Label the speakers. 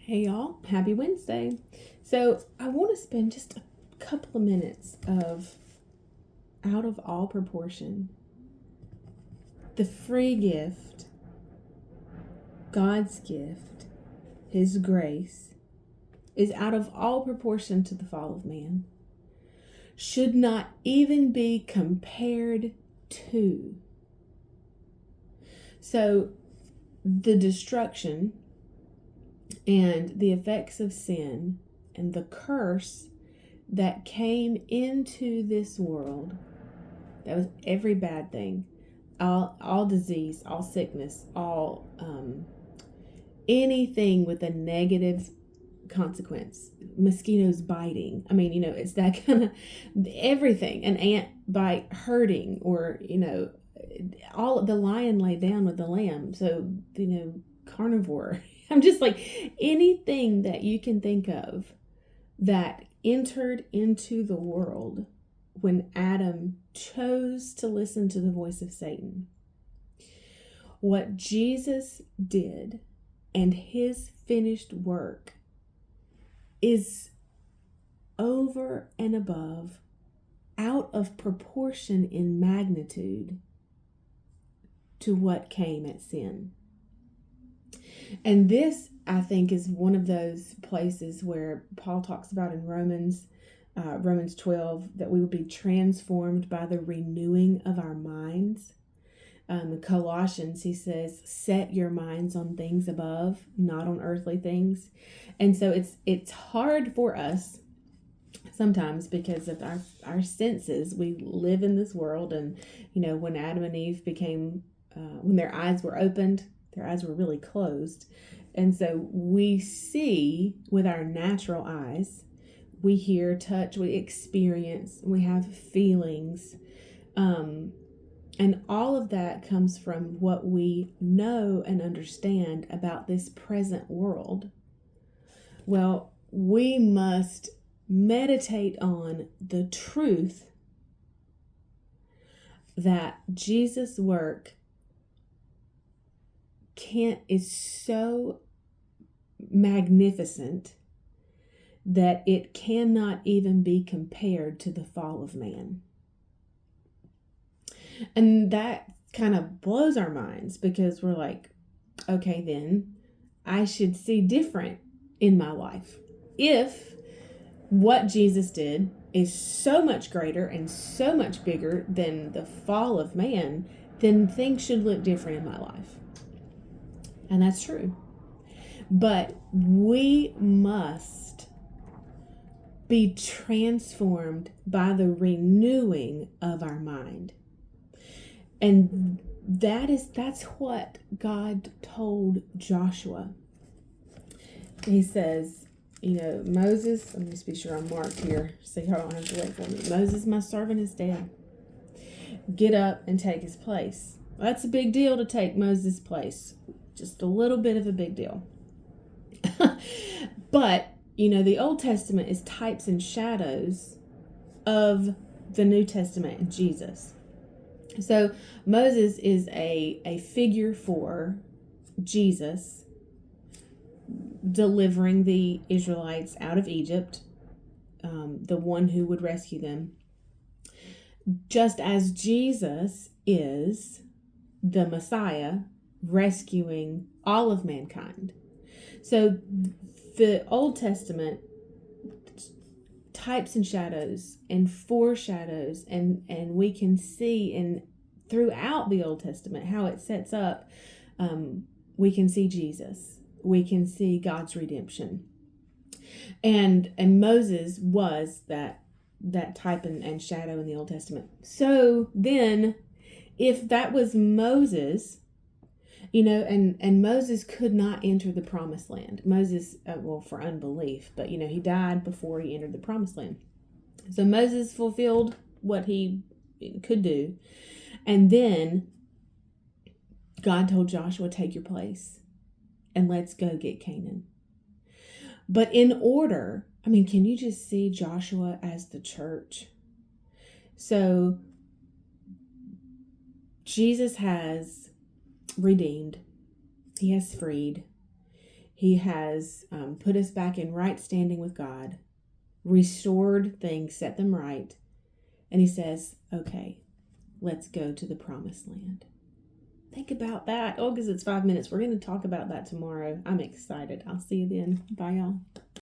Speaker 1: Hey y'all, happy Wednesday. So I want to spend just a couple of minutes of out of all proportion. The free gift, God's gift, His grace, is out of all proportion to the fall of man. Should not even be compared to. So the destruction and the effects of sin and the curse that came into this world, that was every bad thing, all disease, all sickness, all anything with a negative consequence, mosquitoes biting. I mean, it's that kind of everything. An ant bite hurting, or all the lion lay down with the lamb. So carnivore. I'm just like anything that you can think of that entered into the world when Adam chose to listen to the voice of Satan. What Jesus did and his finished work is over and above, out of proportion in magnitude to what came at sin. And this, I think, is one of those places where Paul talks about in Romans 12, that we would be transformed by the renewing of our minds. In Colossians, he says, set your minds on things above, not on earthly things. And so it's hard for us sometimes because of our senses. We live in this world, and when Adam and Eve became when their eyes were opened, their eyes were really closed. And so we see with our natural eyes, we hear, touch, we experience, we have feelings. And all of that comes from what we know and understand about this present world. Well, we must meditate on the truth that Jesus' work is so magnificent that it cannot even be compared to the fall of man. And that kind of blows our minds, because we're like, okay, then I should see different in my life. If what Jesus did is so much greater and so much bigger than the fall of man, then things should look different in my life. And that's true. But we must be transformed by the renewing of our mind. And that's what God told Joshua. He says, Moses, let me just be sure I'm marked here so y'all don't have to wait for me. Moses, my servant, is dead. Get up and take his place. That's a big deal to take Moses' place. Just a little bit of a big deal. But, the Old Testament is types and shadows of the New Testament and Jesus. So Moses is a figure for Jesus delivering the Israelites out of Egypt, the one who would rescue them. Just as Jesus is the Messiah rescuing all of mankind. So the Old Testament types and shadows and foreshadows, and we can see throughout the Old Testament how it sets up. We can see Jesus. We can see God's redemption. And Moses was that type and shadow in the Old Testament. So then, if that was Moses, and Moses could not enter the promised land. Moses, for unbelief, but he died before he entered the promised land. So Moses fulfilled what he could do. And then God told Joshua, take your place and let's go get Canaan. But in order, can you just see Joshua as the church? So Jesus has redeemed. He has freed. He has put us back in right standing with God, restored things, set them right. And he says, okay, let's go to the promised land. Think about that. Oh, because it's 5 minutes. We're going to talk about that tomorrow. I'm excited. I'll see you then. Bye, y'all.